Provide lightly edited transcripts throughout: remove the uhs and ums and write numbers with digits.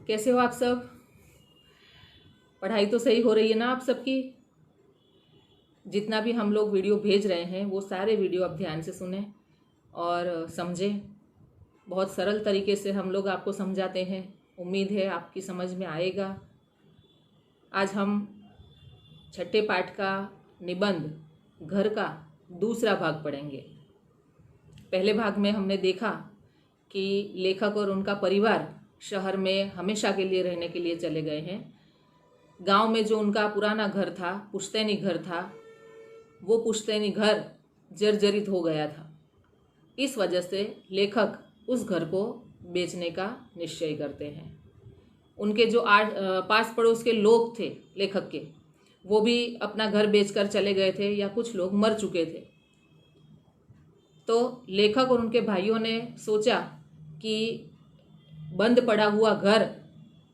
कैसे हो आप सब? पढ़ाई तो सही हो रही है ना आप सबकी? जितना भी हम लोग वीडियो भेज रहे हैं वो सारे वीडियो आप ध्यान से सुने और समझें। बहुत सरल तरीके से हम लोग आपको समझाते हैं। उम्मीद है आपकी समझ में आएगा। आज हम छठे पाठ का निबंध घर का दूसरा भाग पढ़ेंगे। पहले भाग में हमने देखा कि लेखक और उनका परिवार शहर में हमेशा के लिए रहने के लिए चले गए हैं। गांव में जो उनका पुराना घर था, पुश्तैनी घर था, वो पुश्तैनी घर जर्जरित हो गया था। इस वजह से लेखक उस घर को बेचने का निश्चय करते हैं। उनके जो पास पड़ोस के लोग थे लेखक के, वो भी अपना घर बेचकर चले गए थे या कुछ लोग मर चुके थे। तो लेखक और उनके भाइयों ने सोचा कि बंद पड़ा हुआ घर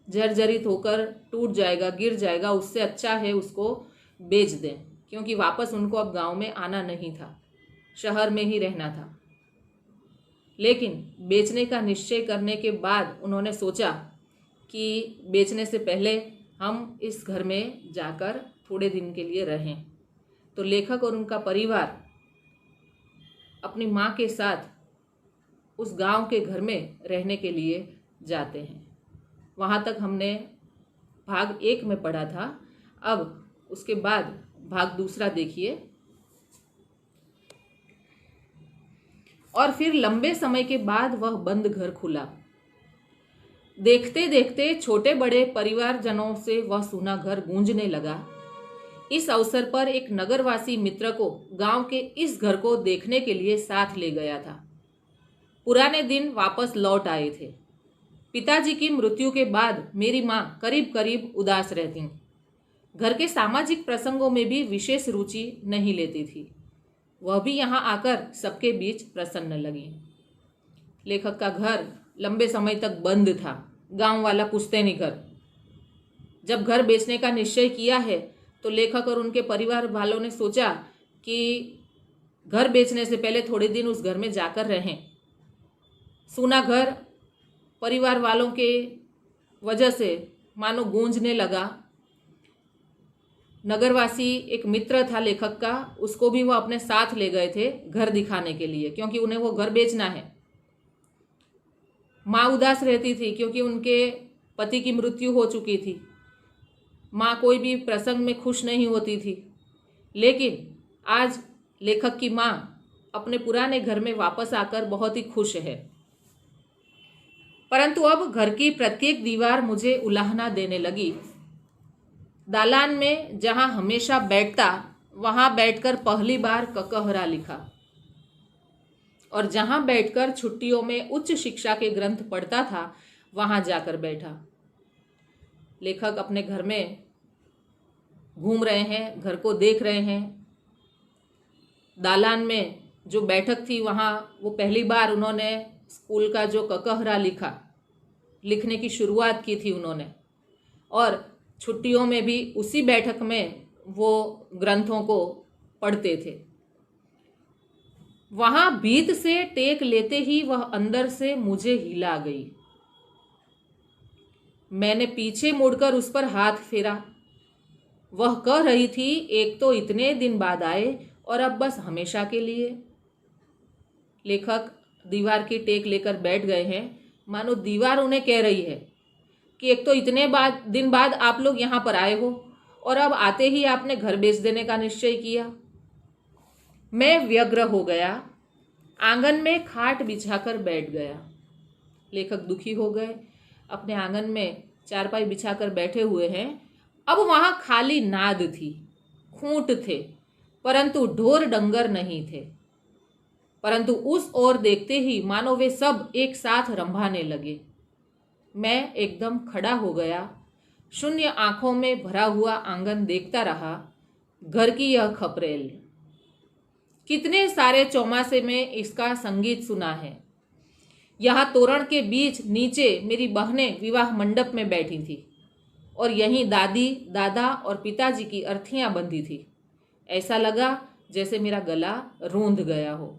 जर्जरित होकर टूट जाएगा, गिर जाएगा, उससे अच्छा है उसको बेच दें, क्योंकि वापस उनको अब गांव में आना नहीं था, शहर में ही रहना था। लेकिन बेचने का निश्चय करने के बाद उन्होंने सोचा कि बेचने से पहले हम इस घर में जाकर थोड़े दिन के लिए रहें। तो लेखक और उनका परिवार अपनी माँ के साथ उस गांव के घर में रहने के लिए जाते हैं। वहाँ तक हमने भाग 1 में पढ़ा था। अब उसके बाद भाग दूसरा देखिए। और फिर लंबे समय के बाद वह बंद घर खुला। देखते देखते छोटे बड़े परिवारजनों से वह सूना घर गूंजने लगा। इस अवसर पर एक नगरवासी मित्र को गांव के इस घर को देखने के लिए साथ ले गया था। पुराने दिन वापस लौट आए थे। पिताजी की मृत्यु के बाद मेरी माँ करीब करीब उदास रहती। घर के सामाजिक प्रसंगों में भी विशेष रुचि नहीं लेती थी। वह भी यहाँ आकर सबके बीच प्रसन्न लगी। लेखक का घर लंबे समय तक बंद था, गांव वाला पुश्तैनी घर। जब घर बेचने का निश्चय किया है तो लेखक और उनके परिवार वालों ने सोचा कि घर बेचने से पहले थोड़े दिन उस घर में जाकर रहें। सूना घर परिवार वालों के वजह से मानो गूंजने लगा। नगरवासी एक मित्र था लेखक का, उसको भी वो अपने साथ ले गए थे घर दिखाने के लिए, क्योंकि उन्हें वो घर बेचना है। माँ उदास रहती थी क्योंकि उनके पति की मृत्यु हो चुकी थी। माँ कोई भी प्रसंग में खुश नहीं होती थी। लेकिन आज लेखक की माँ अपने पुराने घर में वापस आकर बहुत ही खुश है। परंतु अब घर की प्रत्येक दीवार मुझे उलाहना देने लगी। दालान में जहाँ हमेशा बैठता वहाँ बैठकर पहली बार ककहरा लिखा, और जहाँ बैठकर छुट्टियों में उच्च शिक्षा के ग्रंथ पढ़ता था वहाँ जाकर बैठा। लेखक अपने घर में घूम रहे हैं, घर को देख रहे हैं। दालान में जो बैठक थी वहाँ वो पहली बार उन्होंने स्कूल का जो ककहरा लिखने की शुरुआत की थी उन्होंने, और छुट्टियों में भी उसी बैठक में वो ग्रंथों को पढ़ते थे। वहाँ भीत से टेक लेते ही वह अंदर से मुझे हिला गई। मैंने पीछे मुड़कर उस पर हाथ फेरा। वह कह रही थी, एक तो इतने दिन बाद आए और अब बस हमेशा के लिए। लेखक दीवार की टेक लेकर बैठ गए हैं, मानो दीवार उन्हें कह रही है कि एक तो इतने दिन बाद आप लोग यहाँ पर आए हो और अब आते ही आपने घर बेच देने का निश्चय किया। मैं व्यग्र हो गया, आंगन में खाट बिछाकर बैठ गया। लेखक दुखी हो गए, अपने आंगन में चारपाई बिछाकर बैठे हुए हैं। अब वहाँ खाली नाद थी, खूंट थे, परंतु ढोर डंगर नहीं थे। परंतु उस ओर देखते ही मानो वे सब एक साथ रंभाने लगे। मैं एकदम खड़ा हो गया, शून्य आंखों में भरा हुआ आंगन देखता रहा। घर की यह खपरेल, कितने सारे चौमासे में इसका संगीत सुना है। यहाँ तोरण के बीच नीचे मेरी बहनें विवाह मंडप में बैठी थी और यहीं दादी, दादा और पिताजी की अर्थियां बंधी थी। ऐसा लगा जैसे मेरा गला रूंध गया हो।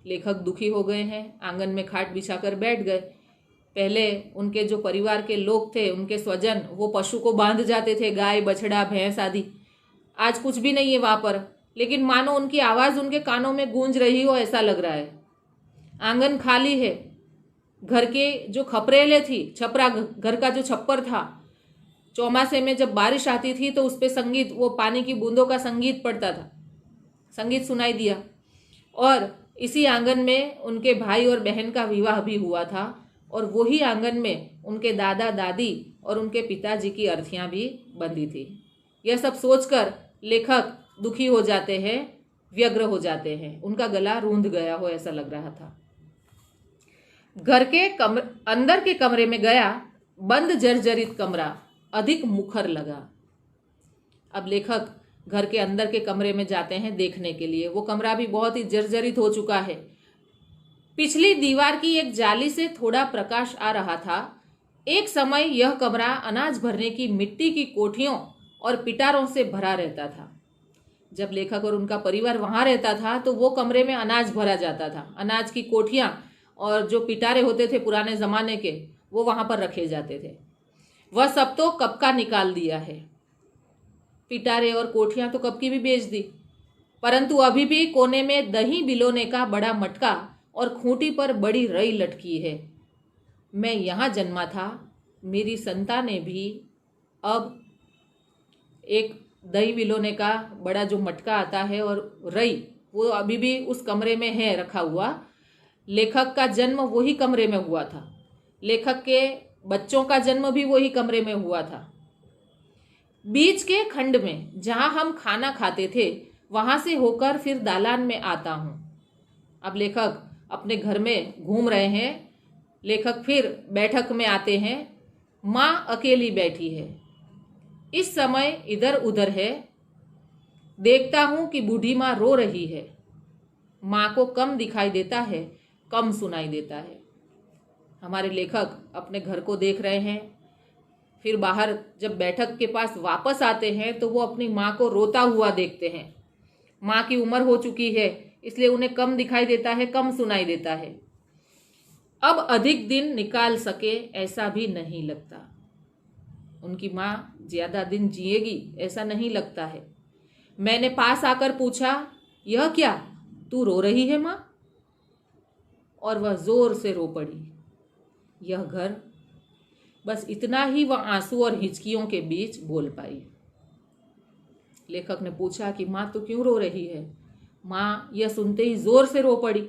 लेखक दुखी हो गए हैं, आंगन में खाट बिछाकर बैठ गए। पहले उनके जो परिवार के लोग थे, उनके स्वजन, वो पशु को बांध जाते थे, गाय, बछड़ा, भैंस आदि। आज कुछ भी नहीं है वहाँ पर, लेकिन मानो उनकी आवाज़ उनके कानों में गूंज रही हो, ऐसा लग रहा है। आंगन खाली है। घर के जो खपरेले थी, छपरा, घर का जो छप्पर था, चौमासे में जब बारिश आती थी तो उस पर संगीत, वो पानी की बूंदों का संगीत पड़ता था, संगीत सुनाई दिया। और इसी आंगन में उनके भाई और बहन का विवाह भी हुआ था, और वही आंगन में उनके दादा दादी और उनके पिताजी की अर्थियां भी बंधी थी। यह सब सोचकर लेखक दुखी हो जाते हैं, व्यग्र हो जाते हैं, उनका गला रूंध गया हो ऐसा लग रहा था। घर के अंदर के कमरे में गया, बंद जर्जरित कमरा अधिक मुखर लगा। अब लेखक घर के अंदर के कमरे में जाते हैं देखने के लिए। वो कमरा भी बहुत ही जर्जरित हो चुका है। पिछली दीवार की एक जाली से थोड़ा प्रकाश आ रहा था। एक समय यह कमरा अनाज भरने की मिट्टी की कोठियों और पिटारों से भरा रहता था। जब लेखक और उनका परिवार वहाँ रहता था तो वो कमरे में अनाज भरा जाता था। अनाज की कोठियाँ और जो पिटारे होते थे पुराने ज़माने के, वो वहाँ पर रखे जाते थे। वह सब तो कब का निकाल दिया है। पिटारे और कोठियाँ तो कब की भी बेच दी, परंतु अभी भी कोने में दही बिलोने का बड़ा मटका और खूंटी पर बड़ी रई लटकी है। मैं यहाँ जन्मा था, मेरी संतानें भी। अब एक दही बिलोने का बड़ा जो मटका आता है और रई, वो अभी भी उस कमरे में है रखा हुआ। लेखक का जन्म वही कमरे में हुआ था। लेखक के बच्चों का जन्म भी वही कमरे में हुआ था। बीच के खंड में जहाँ हम खाना खाते थे, वहाँ से होकर फिर दालान में आता हूँ। अब लेखक अपने घर में घूम रहे हैं। लेखक फिर बैठक में आते हैं। माँ अकेली बैठी है। इस समय इधर उधर है। देखता हूँ कि बूढ़ी माँ रो रही है। माँ को कम दिखाई देता है, कम सुनाई देता है। हमारे लेखक अपने घर को देख रहे हैं। फिर बाहर जब बैठक के पास वापस आते हैं तो वो अपनी माँ को रोता हुआ देखते हैं। माँ की उम्र हो चुकी है, इसलिए उन्हें कम दिखाई देता है, कम सुनाई देता है। अब अधिक दिन निकाल सके ऐसा भी नहीं लगता। उनकी माँ ज़्यादा दिन जिएगी ऐसा नहीं लगता है। मैंने पास आकर पूछा, यह क्या, तू रो रही है माँ? और वह जोर से रो पड़ी। यह घर, बस इतना ही वह आंसू और हिचकियों के बीच बोल पाई। लेखक ने पूछा कि माँ तो क्यों रो रही है? माँ यह सुनते ही जोर से रो पड़ी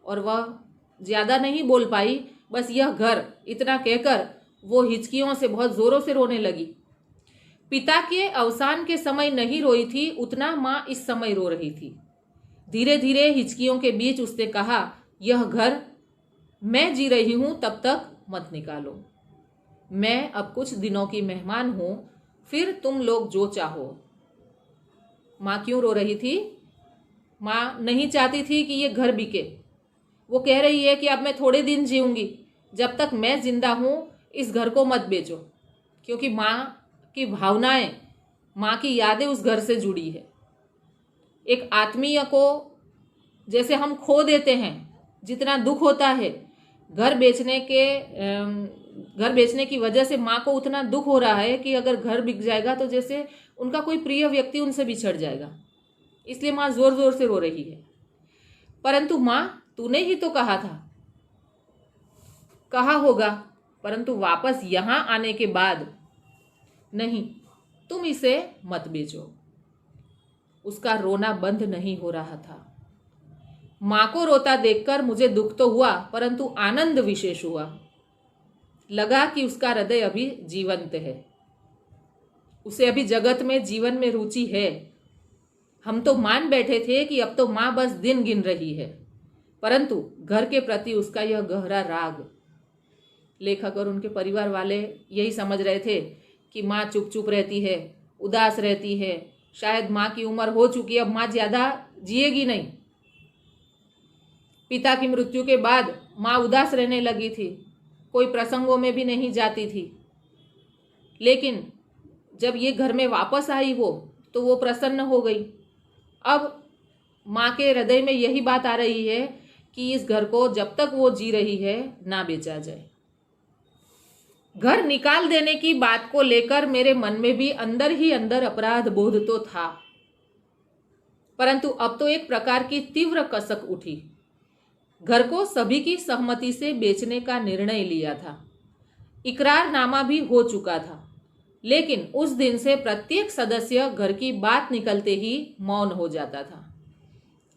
और वह ज़्यादा नहीं बोल पाई। बस यह घर, इतना कहकर वो हिचकियों से बहुत ज़ोरों से रोने लगी। पिता के अवसान के समय नहीं रोई थी उतना माँ इस समय रो रही थी। धीरे धीरे हिचकियों के बीच उसने कहा, यह घर मैं जी रही हूँ, तब तक मत निकालो। मैं अब कुछ दिनों की मेहमान हूँ, फिर तुम लोग जो चाहो। माँ क्यों रो रही थी? माँ नहीं चाहती थी कि ये घर बिके। वो कह रही है कि अब मैं थोड़े दिन जीऊँगी, जब तक मैं जिंदा हूँ इस घर को मत बेचो। क्योंकि माँ की भावनाएं, माँ की यादें उस घर से जुड़ी है। एक आत्मीय को जैसे हम खो देते हैं, जितना दुख होता है, घर बेचने की वजह से माँ को उतना दुख हो रहा है कि अगर घर बिक जाएगा तो जैसे उनका कोई प्रिय व्यक्ति उनसे बिछड़ जाएगा। इसलिए माँ जोर जोर से रो रही है। परंतु माँ, तूने ही तो कहा था। कहा होगा, परंतु वापस यहाँ आने के बाद नहीं, तुम इसे मत बेचो। उसका रोना बंद नहीं हो रहा था। माँ को रोता देखकर मुझे दुख तो हुआ, परंतु आनंद विशेष हुआ। लगा कि उसका हृदय अभी जीवंत है, उसे अभी जगत में, जीवन में रुचि है। हम तो मान बैठे थे कि अब तो माँ बस दिन गिन रही है, परंतु घर के प्रति उसका यह गहरा राग। लेखक और उनके परिवार वाले यही समझ रहे थे कि माँ चुप चुप रहती है, उदास रहती है, शायद माँ की उम्र हो चुकी है, अब माँ ज़्यादा जिएगी नहीं। पिता की मृत्यु के बाद माँ उदास रहने लगी थी, कोई प्रसंगों में भी नहीं जाती थी। लेकिन जब ये घर में वापस आई तो वो प्रसन्न हो गई। अब माँ के हृदय में यही बात आ रही है कि इस घर को जब तक वो जी रही है ना बेचा जाए। घर निकाल देने की बात को लेकर मेरे मन में भी अंदर ही अंदर अपराध बोध तो था, परंतु अब तो एक प्रकार की तीव्र कसक उठी। घर को सभी की सहमति से बेचने का निर्णय लिया था, इकरारनामा भी हो चुका था, लेकिन उस दिन से प्रत्येक सदस्य घर की बात निकलते ही मौन हो जाता था।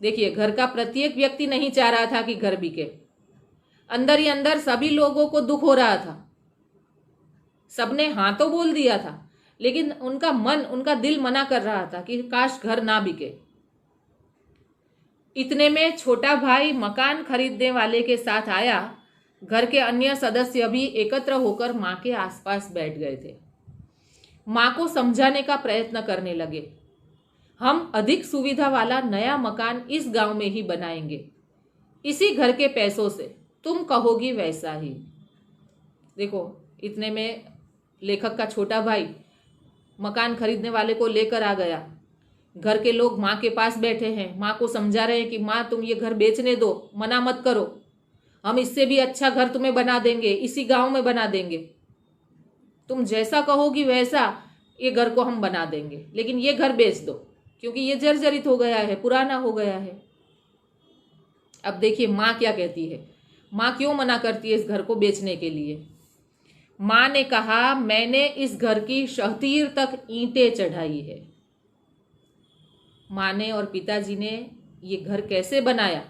देखिए, घर का प्रत्येक व्यक्ति नहीं चाह रहा था कि घर बिके। अंदर ही अंदर सभी लोगों को दुख हो रहा था। सबने हाँ तो बोल दिया था, लेकिन उनका मन, उनका दिल मना कर रहा था कि काश घर ना बिके। इतने में छोटा भाई मकान खरीदने वाले के साथ आया। घर के अन्य सदस्य भी एकत्र होकर माँ के आसपास बैठ गए थे। माँ को समझाने का प्रयत्न करने लगे। हम अधिक सुविधा वाला नया मकान इस गांव में ही बनाएंगे, इसी घर के पैसों से, तुम कहोगी वैसा ही। देखो, इतने में लेखक का छोटा भाई मकान खरीदने वाले को लेकर आ गया। घर के लोग माँ के पास बैठे हैं, माँ को समझा रहे हैं कि माँ तुम ये घर बेचने दो, मना मत करो, हम इससे भी अच्छा घर तुम्हें बना देंगे, इसी गांव में बना देंगे, तुम जैसा कहोगी वैसा ये घर को हम बना देंगे, लेकिन ये घर बेच दो क्योंकि ये जर्जरित हो गया है, पुराना हो गया है। अब देखिए माँ क्या कहती है, माँ क्यों मना करती है इस घर को बेचने के लिए। माँ ने कहा, मैंने इस घर की शहतीर तक ईंटें चढ़ाई है। माँ ने और पिताजी ने ये घर कैसे बनाया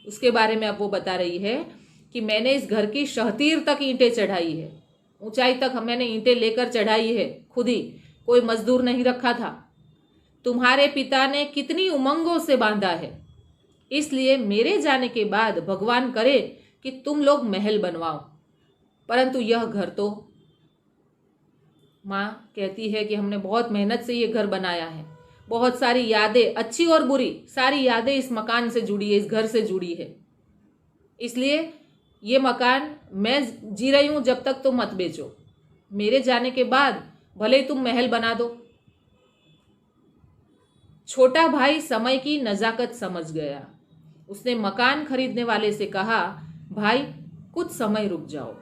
उसके बारे में अब वो बता रही है कि मैंने इस घर की शहतीर तक ईंटें चढ़ाई है, ऊंचाई तक मैंने ईंटें लेकर चढ़ाई है, खुद ही, कोई मजदूर नहीं रखा था। तुम्हारे पिता ने कितनी उमंगों से बांधा है, इसलिए मेरे जाने के बाद भगवान करे कि तुम लोग महल बनवाओ, परंतु यह घर तो, माँ कहती है कि हमने बहुत मेहनत से ये घर बनाया है, बहुत सारी यादें, अच्छी और बुरी, सारी यादें इस मकान से जुड़ी है, इस घर से जुड़ी है, इसलिए ये मकान मैं जी रही हूं जब तक तुम मत बेचो, मेरे जाने के बाद भले ही तुम महल बना दो। छोटा भाई समय की नजाकत समझ गया। उसने मकान खरीदने वाले से कहा, भाई कुछ समय रुक जाओ।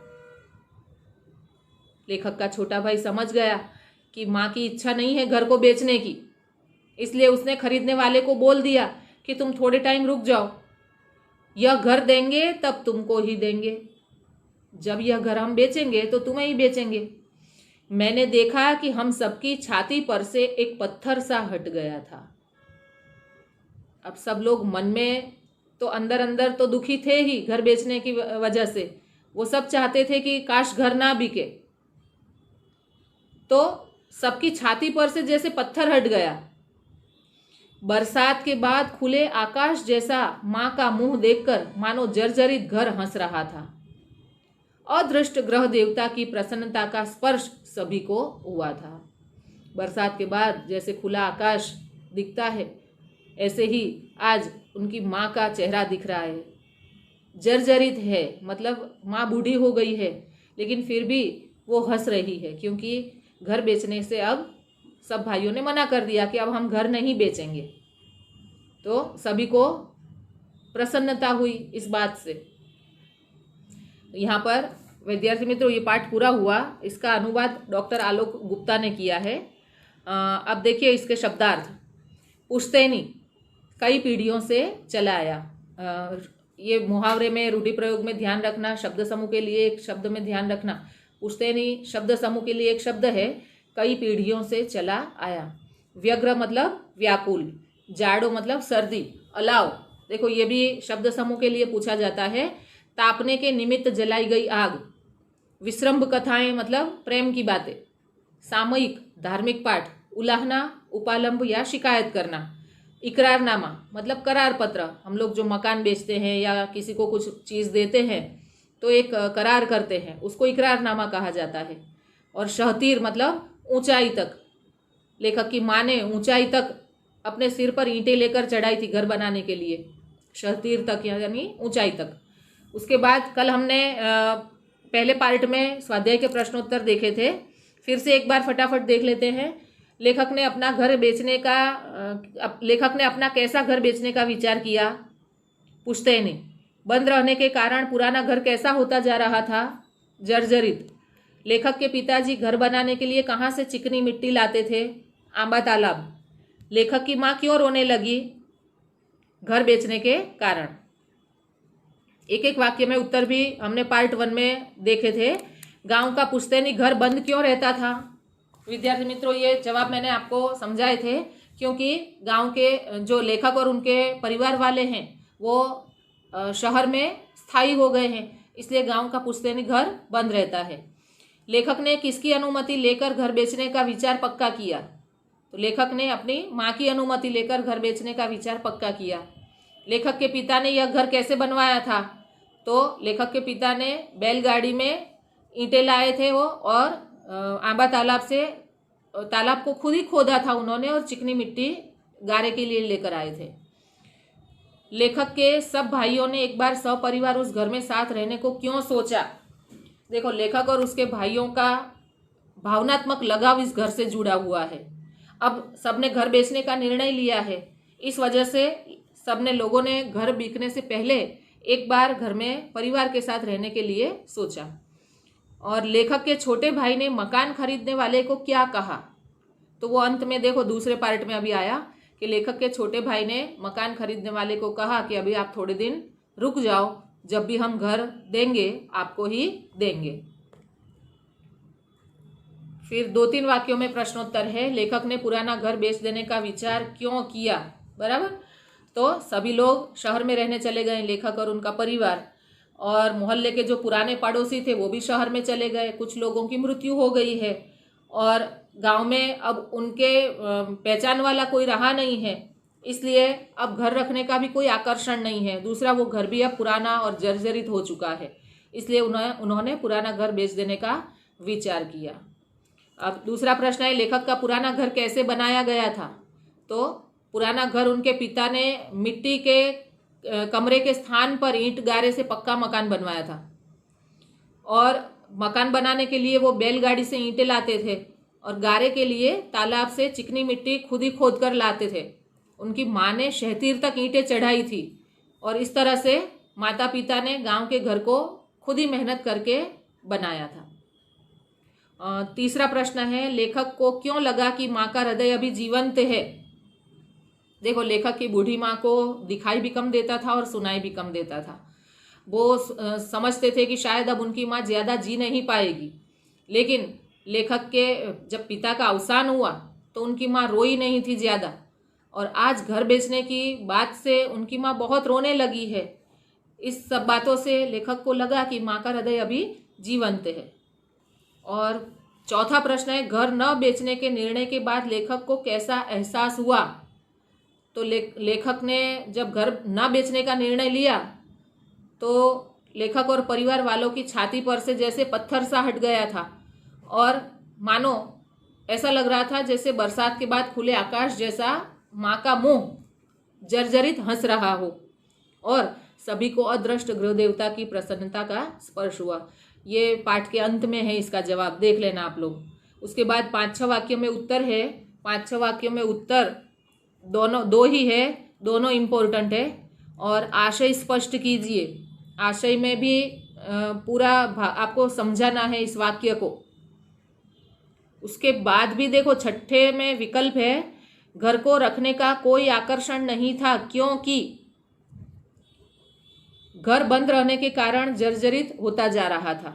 लेखक का छोटा भाई समझ गया कि माँ की इच्छा नहीं है घर को बेचने की, इसलिए उसने खरीदने वाले को बोल दिया कि तुम थोड़े टाइम रुक जाओ, यह घर देंगे तब तुमको ही देंगे, जब यह घर हम बेचेंगे तो तुम्हें ही बेचेंगे। मैंने देखा कि हम सबकी छाती पर से एक पत्थर सा हट गया था। अब सब लोग मन में तो अंदर अंदर तो दुखी थे ही घर बेचने की वजह से, वो सब चाहते थे कि काश घर ना बिके, तो सबकी छाती पर से जैसे पत्थर हट गया। बरसात के बाद खुले आकाश जैसा माँ का मुंह देखकर मानो जर्जरित घर हंस रहा था। अदृष्ट ग्रह देवता की प्रसन्नता का स्पर्श सभी को हुआ था। बरसात के बाद जैसे खुला आकाश दिखता है, ऐसे ही आज उनकी माँ का चेहरा दिख रहा है। जर्जरित है, मतलब माँ बूढ़ी हो गई है, लेकिन फिर भी वो हंस रही है, क्योंकि घर बेचने से अब सब भाइयों ने मना कर दिया कि अब हम घर नहीं बेचेंगे। तो सभी को प्रसन्नता हुई इस बात से। यहाँ पर विद्यार्थी मित्रों ये पाठ पूरा हुआ। इसका अनुवाद डॉक्टर आलोक गुप्ता ने किया है। अब देखिए इसके शब्दार्थ। पुश्तैनी कई पीढ़ियों से चला आया। ये मुहावरे में, रूढ़ि प्रयोग में ध्यान रखना, शब्द समूह के लिए एक शब्द में ध्यान रखना। पुश्तैनी शब्द समूह के लिए एक शब्द है, कई पीढ़ियों से चला आया। व्यग्र मतलब व्याकुल, जाड़ो मतलब सर्दी, अलाव, देखो ये भी शब्द समूह के लिए पूछा जाता है। तापने के निमित्त जलाई गई आग। विश्रम्भ कथाएं मतलब प्रेम की बातें। सामयिक धार्मिक पाठ। उलाहना उपालंब या शिकायत करना। इकरारनामा मतलब करार पत्र, हम लोग जो मकान बेचते हैं या किसी को कुछ चीज़ देते हैं तो एक करार करते हैं, उसको इकरारनामा कहा जाता है। और शहतीर मतलब ऊंचाई तक। लेखक की माँ ने ऊंचाई तक अपने सिर पर ईंटें लेकर चढ़ाई थी घर बनाने के लिए, शहतीर तक यानी ऊंचाई तक। उसके बाद कल हमने पहले पार्ट में स्वाध्याय के प्रश्नोत्तर देखे थे, फिर से एक बार फटाफट देख लेते हैं। लेखक ने अपना कैसा घर बेचने का विचार किया। पुश्तैनी, बंद रहने के कारण पुराना घर कैसा होता जा रहा था, जर्जरित। लेखक के पिताजी घर बनाने के लिए कहाँ से चिकनी मिट्टी लाते थे? आंबा तालाब। लेखक की माँ क्यों रोने लगी? घर बेचने के कारण। एक एक वाक्य में उत्तर भी हमने पार्ट 1 में देखे थे। गांव का पुश्तैनी घर बंद क्यों रहता था? विद्यार्थी मित्रों, ये जवाब मैंने आपको समझाए थे, क्योंकि गांव के जो लेखक और उनके परिवार वाले हैं वो शहर में स्थायी हो गए हैं, इसलिए गांव का पुश्तैनी घर बंद रहता है। लेखक ने किसकी अनुमति लेकर घर बेचने का विचार पक्का किया? तो लेखक ने अपनी माँ की अनुमति लेकर घर बेचने का विचार पक्का किया। लेखक के पिता ने यह घर कैसे बनवाया था? तो लेखक के पिता ने बैलगाड़ी में ईंटें लाए थे वो, और आंबा तालाब से तालाब को खुद ही खोदा था उन्होंने, और चिकनी मिट्टी गारे के लिए लेकर आए थे। लेखक के सब भाइयों ने एक बार सपरिवार उस घर में साथ रहने को क्यों सोचा? देखो, लेखक और उसके भाइयों का भावनात्मक लगाव इस घर से जुड़ा हुआ है। अब सबने घर बेचने का निर्णय लिया है, इस वजह से सबने लोगों ने घर बिकने से पहले एक बार घर में परिवार के साथ रहने के लिए सोचा। और लेखक के छोटे भाई ने मकान खरीदने वाले को क्या कहा? तो वो अंत में देखो दूसरे पार्ट में अभी आया कि लेखक के छोटे भाई ने मकान खरीदने वाले को कहा कि अभी आप थोड़े दिन रुक जाओ, जब भी हम घर देंगे आपको ही देंगे। फिर 2-3 वाक्यों में प्रश्नोत्तर है। लेखक ने पुराना घर बेच देने का विचार क्यों किया? बराबर। तो सभी लोग शहर में रहने चले गए, लेखक और उनका परिवार, और मोहल्ले के जो पुराने पड़ोसी थे वो भी शहर में चले गए। कुछ लोगों की मृत्यु हो गई है और गांव में अब उनके पहचान वाला कोई रहा नहीं है, इसलिए अब घर रखने का भी कोई आकर्षण नहीं है। दूसरा, वो घर भी अब पुराना और जर्जरित हो चुका है, इसलिए उन्होंने पुराना घर बेच देने का विचार किया। अब दूसरा प्रश्न है, लेखक का पुराना घर कैसे बनाया गया था? तो पुराना घर उनके पिता ने मिट्टी के कमरे के स्थान पर ईंट गारे से पक्का मकान बनवाया था, और मकान बनाने के लिए वो बैलगाड़ी से ईंटें लाते थे, और गारे के लिए तालाब से चिकनी मिट्टी खुद ही खोद कर लाते थे। उनकी माँ ने शहतीर तक ईंटें चढ़ाई थी, और इस तरह से माता पिता ने गांव के घर को खुद ही मेहनत करके बनाया था। तीसरा प्रश्न है, लेखक को क्यों लगा कि माँ का हृदय अभी जीवंत है? देखो, लेखक की बूढ़ी माँ को दिखाई भी कम देता था और सुनाई भी कम देता था। वो समझते थे कि शायद अब उनकी माँ ज़्यादा जी नहीं पाएगी, लेकिन लेखक के जब पिता का अवसान हुआ तो उनकी माँ रोई नहीं थी ज़्यादा, और आज घर बेचने की बात से उनकी माँ बहुत रोने लगी है। इस सब बातों से लेखक को लगा कि माँ का हृदय अभी जीवंत है। और चौथा प्रश्न है, घर न बेचने के निर्णय के बाद लेखक को कैसा एहसास हुआ? तो लेखक ने जब घर न बेचने का निर्णय लिया तो लेखक और परिवार वालों की छाती पर से जैसे पत्थर सा हट गया था, और मानो ऐसा लग रहा था जैसे बरसात के बाद खुले आकाश जैसा माँ का मुंह जर्जरित हंस रहा हो, और सभी को अदृष्ट गृह देवता की प्रसन्नता का स्पर्श हुआ। ये पाठ के अंत में है, इसका जवाब देख लेना आप लोग। उसके बाद 5-6 वाक्यों में उत्तर है। 5-6 वाक्यों में उत्तर दो ही है, दोनों इम्पोर्टेंट है। और आशय स्पष्ट कीजिए। आशय में भी पूरा आपको समझाना है इस वाक्य को। उसके बाद भी देखो, छठे में विकल्प है, घर को रखने का कोई आकर्षण नहीं था क्योंकि घर बंद रहने के कारण जर्जरित होता जा रहा था।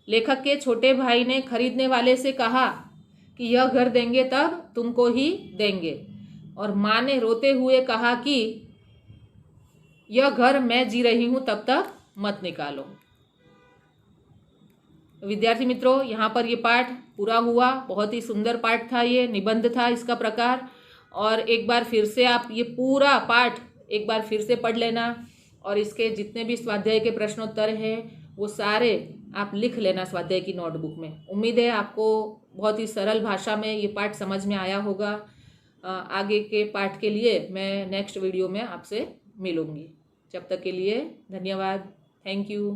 लेखक के छोटे भाई ने खरीदने वाले से कहा कि यह घर देंगे तब तुमको ही देंगे, और माँ ने रोते हुए कहा कि यह घर मैं जी रही हूँ तब तक मत निकालो। विद्यार्थी मित्रों, यहाँ पर ये पाठ पूरा हुआ। बहुत ही सुंदर पाठ था, ये निबंध था इसका प्रकार। और एक बार फिर से आप ये पूरा पाठ एक बार फिर से पढ़ लेना, और इसके जितने भी स्वाध्याय के प्रश्नोत्तर हैं वो सारे आप लिख लेना स्वाध्याय की नोटबुक में। उम्मीद है आपको बहुत ही सरल भाषा में ये पाठ समझ में आया होगा। आगे के पाठ के लिए मैं नेक्स्ट वीडियो में आपसे मिलूँगी। जब तक के लिए धन्यवाद। Thank you.